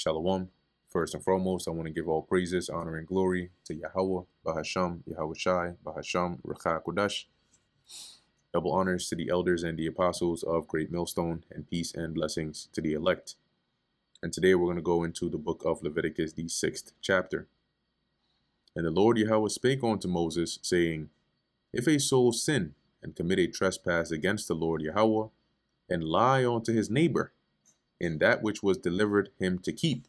Shalom. First and foremost, I want to give all praises, honor, and glory to Yahweh, Bahasham, Yahweh Shai, Bahasham, Rucha Kodash. Double honors to the elders and the apostles of Great Millstone, and peace and blessings to the elect. And today we're going to go into the book of Leviticus, the 6th chapter. And the Lord Yahweh spake unto Moses, saying, If a soul sin and commit a trespass against the Lord Yahweh, and lie unto his neighbor in that which was delivered him to keep.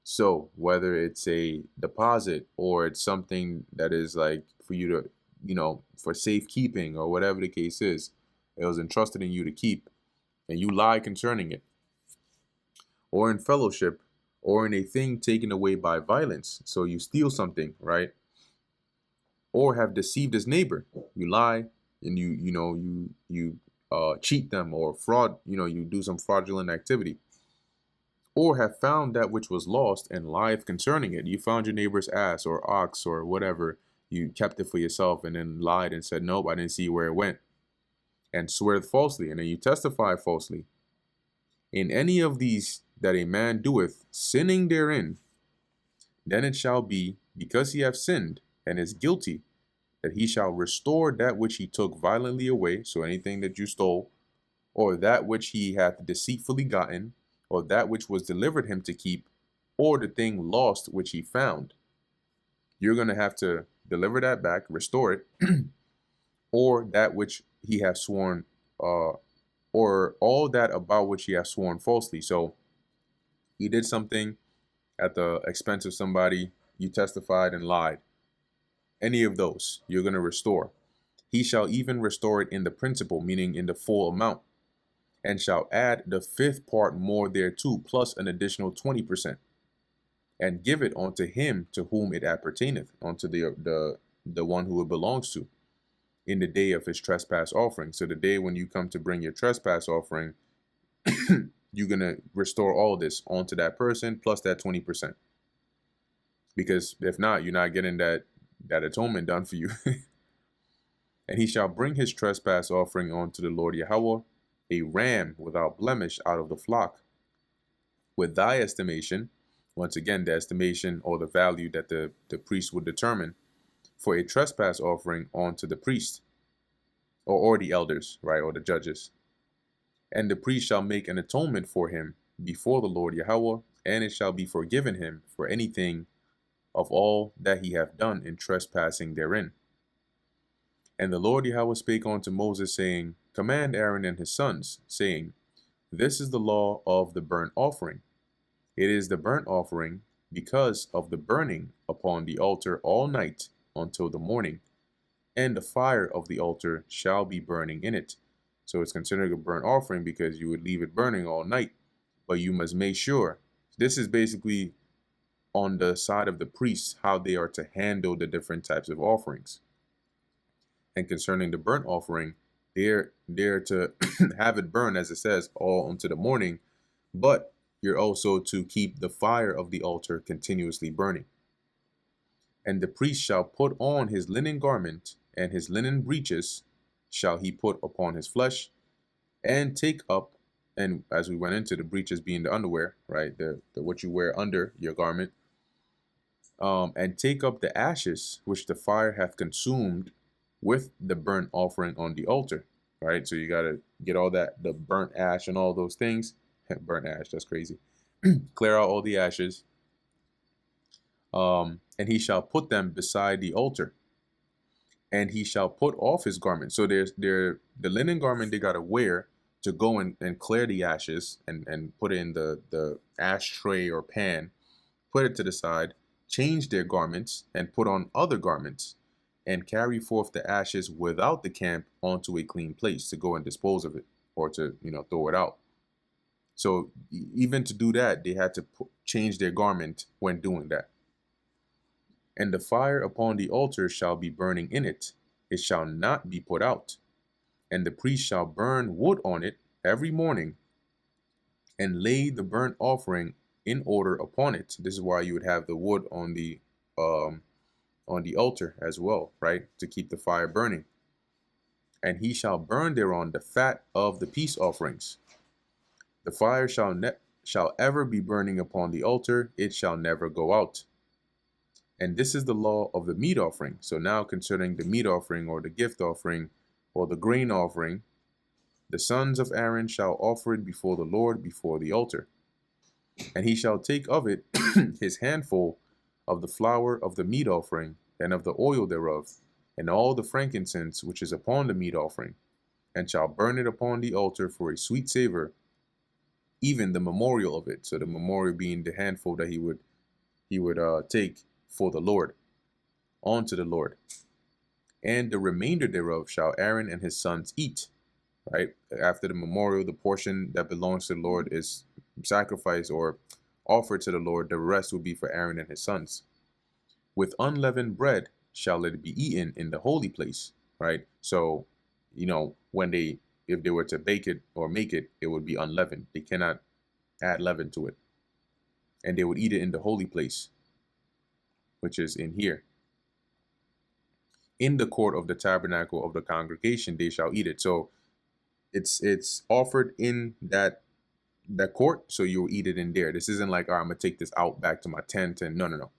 So whether it's a deposit or it's something that is like for you to, for safekeeping or whatever the case is, it was entrusted in you to keep, and you lie concerning it, or in fellowship, or in a thing taken away by violence. So you steal something, right? Or have deceived his neighbor. You lie and you cheat them, or fraud, you do some fraudulent activity. Or have found that which was lost and lieth concerning it. You found your neighbor's ass or ox or whatever. You kept it for yourself and then lied and said, nope, I didn't see where it went. And sweareth falsely, and then you testify falsely. In any of these that a man doeth, sinning therein, then it shall be, because he hath sinned and is guilty, that he shall restore that which he took violently away. So anything that you stole, or that which he hath deceitfully gotten, or that which was delivered him to keep, or the thing lost which he found. You're going to have to deliver that back, restore it, or that which he has sworn, or all that about which he has sworn falsely. So you did something at the expense of somebody, you testified and lied. Any of those, you're going to restore. He shall even restore it in the principal, meaning in the full amount, and shall add the fifth part more thereto, plus an additional 20%, and give it unto him to whom it appertaineth, unto the one who it belongs to, in the day of his trespass offering. So the day when you come to bring your trespass offering, you're going to restore all this onto that person, plus that 20%. Because if not, you're not getting that atonement done for you. And he shall bring his trespass offering unto the Lord Yahweh, a ram without blemish out of the flock, with thy estimation, once again, the estimation or the value that the priest would determine for a trespass offering onto the priest, or the elders, right, or the judges. And the priest shall make an atonement for him before the Lord Yahweh, and it shall be forgiven him for anything of all that he hath done in trespassing therein. And the Lord Yahweh spake unto Moses, saying, Command Aaron and his sons, saying, This is the law of the burnt offering. It is the burnt offering because of the burning upon the altar all night until the morning, and the fire of the altar shall be burning in it. So it's considered a burnt offering because you would leave it burning all night, but you must make sure. This is basically on the side of the priests, how they are to handle the different types of offerings. And concerning the burnt offering, they're to have it burn, as it says, all unto the morning, but you're also to keep the fire of the altar continuously burning. And the priest shall put on his linen garment, and his linen breeches shall he put upon his flesh, and take up, and as we went into, the breeches being the underwear, right, the what you wear under your garment, and take up the ashes which the fire hath consumed with the burnt offering on the altar, right? So you got to get all that, the burnt ash and all those things. Burnt ash, that's crazy. Clear out all the ashes. And he shall put them beside the altar. And he shall put off his garment. So there's the linen garment they got to wear to go and clear the ashes and put it in the ashtray or pan, put it to the side, change their garments and put on other garments, and carry forth the ashes without the camp onto a clean place to go and dispose of it, or to, throw it out. So even to do that, they had to change their garment when doing that. And the fire upon the altar shall be burning in it. It shall not be put out. And the priest shall burn wood on it every morning, and lay the burnt offering in order upon it. This is why you would have the wood on the altar as well, right? To keep the fire burning. And he shall burn thereon the fat of the peace offerings. The fire shall shall ever be burning upon the altar, it shall never go out. And this is the law of the meat offering. So now concerning the meat offering or the gift offering or the grain offering, the sons of Aaron shall offer it before the Lord before the altar. And he shall take of it his handful of the flour of the meat offering and of the oil thereof, and all the frankincense which is upon the meat offering, and shall burn it upon the altar for a sweet savor, even the memorial of it. So the memorial being the handful that he would take for the Lord, unto the Lord. And the remainder thereof shall Aaron and his sons eat. Right after the memorial, the portion that belongs to the Lord is sacrificed or offered to the Lord. The rest will be for Aaron and his sons. With unleavened bread shall it be eaten in the holy place. Right. So, if they were to bake it or make it, it would be unleavened. They cannot add leaven to it. And they would eat it in the holy place, which is in here. In the court of the tabernacle of the congregation, they shall eat it. So it's offered in that court, so you'll eat it in there. This isn't like, all right, I'm gonna take this out back to my tent, and no.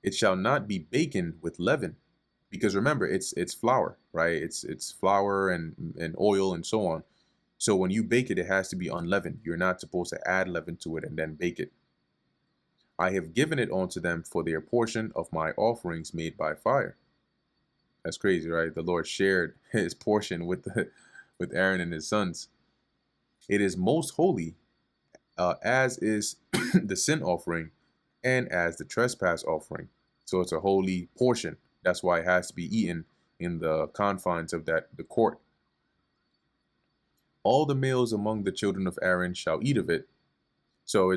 It shall not be baken with leaven, because remember, it's flour, right? It's flour and oil and so on. So when you bake it, it has to be unleavened. You're not supposed to add leaven to it and then bake it. I have given it unto them for their portion of my offerings made by fire. That's crazy, right? The Lord shared his portion with Aaron and his sons. It is most holy, as is the sin offering and as the trespass offering. So it's a holy portion. That's why it has to be eaten in the confines of the court. All the males among the children of Aaron shall eat of it. So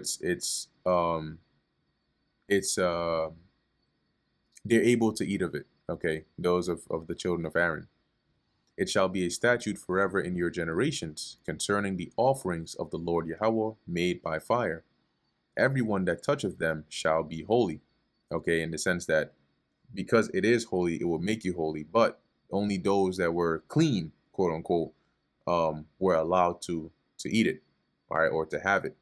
they're able to eat of it. Okay, those of the children of Aaron. It shall be a statute forever in your generations concerning the offerings of the Lord Yahweh made by fire. Everyone that toucheth them shall be holy. Okay, in the sense that because it is holy, it will make you holy, but only those that were clean, quote unquote, were allowed to eat it, all right, or to have it.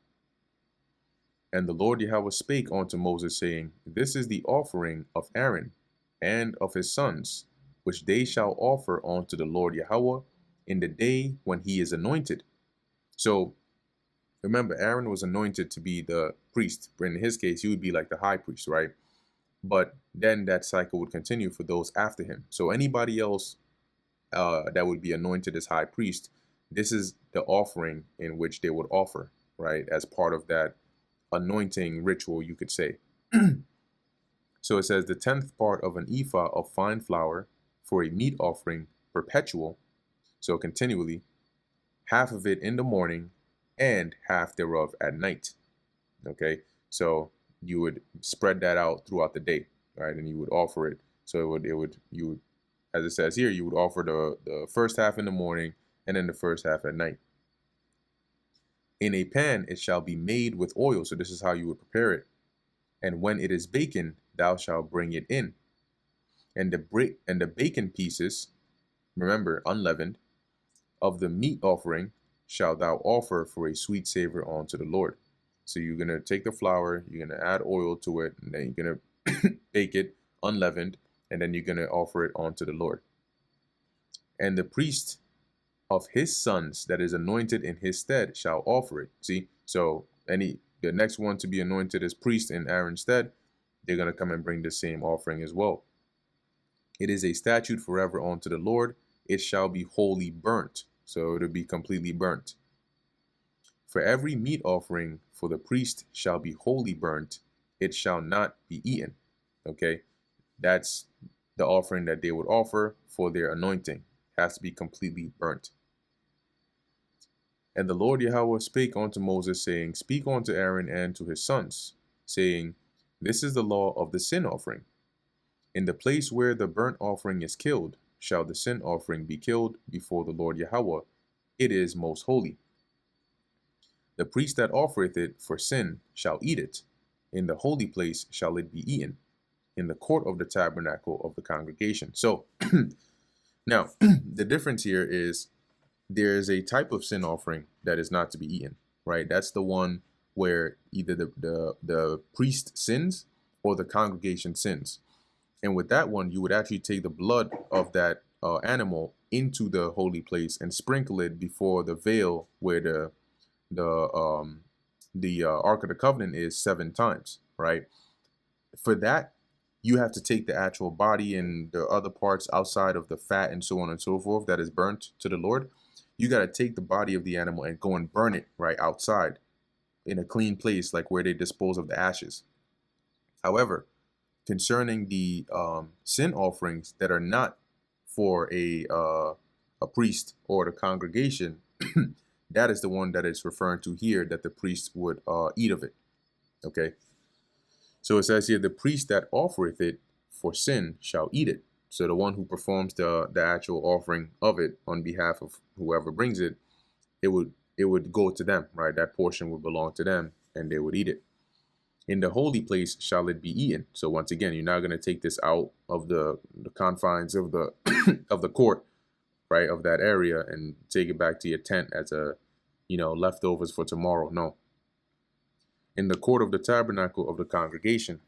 And the Lord Yahweh spake unto Moses, saying, This is the offering of Aaron and of his sons, which they shall offer unto the Lord Yahweh in the day when he is anointed. So remember, Aaron was anointed to be the priest. In his case, he would be like the high priest, right? But then that cycle would continue for those after him. So anybody else that would be anointed as high priest, this is the offering in which they would offer, right? As part of that anointing ritual, you could say. So it says the 10th part of an ephah of fine flour for a meat offering perpetual, so continually, half of it in the morning and half thereof at night. Okay, so you would spread that out throughout the day, right? And you would offer it. So you would, as it says here, you would offer the first half in the morning and then the first half at night. In a pan it shall be made with oil. So this is how you would prepare it. And when it is baken, thou shalt bring it in. And the bacon pieces, remember, unleavened, of the meat offering shalt thou offer for a sweet savor unto the Lord. So you're going to take the flour, you're going to add oil to it, and then you're going to bake it unleavened, and then you're going to offer it unto the Lord. And the priest of his sons that is anointed in his stead shall offer it. See, so the next one to be anointed as priest in Aaron's stead, they're going to come and bring the same offering as well. It is a statute forever unto the Lord. It shall be wholly burnt. So it'll be completely burnt. For every meat offering for the priest shall be wholly burnt. It shall not be eaten. Okay, that's the offering that they would offer for their anointing. It has to be completely burnt. And the Lord Yahweh spake unto Moses, saying, Speak unto Aaron and to his sons, saying, This is the law of the sin offering. In the place where the burnt offering is killed, shall the sin offering be killed before the Lord Yahweh. It is most holy. The priest that offereth it for sin shall eat it. In the holy place shall it be eaten, in the court of the tabernacle of the congregation. So, now, the difference here is there is a type of sin offering that is not to be eaten. right? That's the one where either the priest sins or the congregation sins. And with that one, you would actually take the blood of that animal into the holy place and sprinkle it before the veil where the Ark of the Covenant is 7 times, right? For that, you have to take the actual body and the other parts outside of the fat and so on and so forth that is burnt to the Lord. You got to take the body of the animal and go and burn it right outside in a clean place, like where they dispose of the ashes. However, concerning the sin offerings that are not for a priest or the congregation, that is the one that is referring to here, that the priest would eat of it. Okay. So it says here, the priest that offereth it for sin shall eat it. So the one who performs the actual offering of it on behalf of whoever brings it, it would go to them, right? That portion would belong to them, and they would eat it. In the holy place shall it be eaten. So once again, you're not going to take this out of the confines of the of the court, right, of that area, and take it back to your tent as a, leftovers for tomorrow. No. In the court of the tabernacle of the congregation,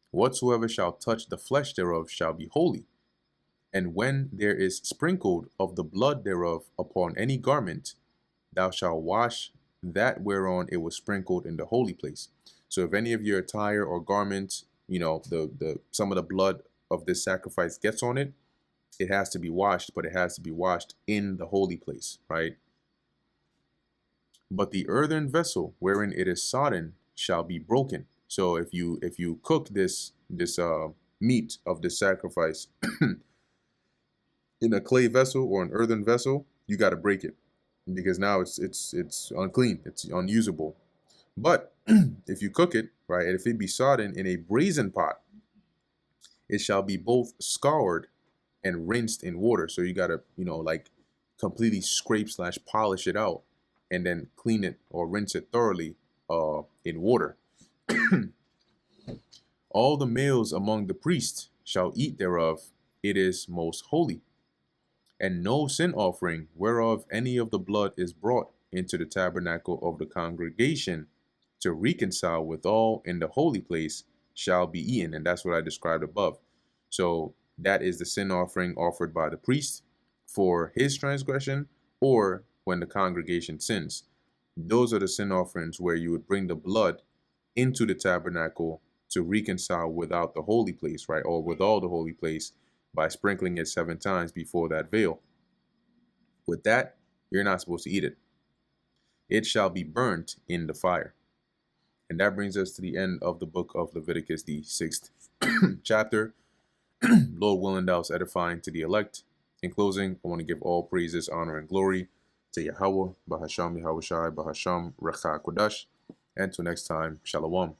whatsoever shall touch the flesh thereof shall be holy. And when there is sprinkled of the blood thereof upon any garment, thou shalt wash that whereon it was sprinkled in the holy place. So if any of your attire or garment, the some of the blood of this sacrifice gets on it, it has to be washed, but it has to be washed in the holy place, right? But the earthen vessel wherein it is sodden shall be broken. So if you cook this meat of this sacrifice in a clay vessel or an earthen vessel, you got to break it, because now it's unclean, it's unusable. But if you cook it, right, and if it be sodden in a brazen pot, it shall be both scoured and rinsed in water. So you got to, like completely scrape/polish it out and then clean it or rinse it thoroughly in water. All the males among the priests shall eat thereof, it is most holy. And no sin offering whereof any of the blood is brought into the tabernacle of the congregation to reconcile withal in the holy place shall be eaten. And that's what I described above. So that is the sin offering offered by the priest for his transgression, or when the congregation sins. Those are the sin offerings where you would bring the blood into the tabernacle to reconcile without the holy place, right? Or with all the holy place, by sprinkling it 7 times before that veil. With that, you're not supposed to eat it. It shall be burnt in the fire. And that brings us to the end of the book of Leviticus, the 6th chapter. Lord willing, thou is edifying to the elect. In closing, I want to give all praises, honor, and glory to Yahweh, Bahasham, Yahushai, Bahasham, Recha Kodash. And till next time, Shalom.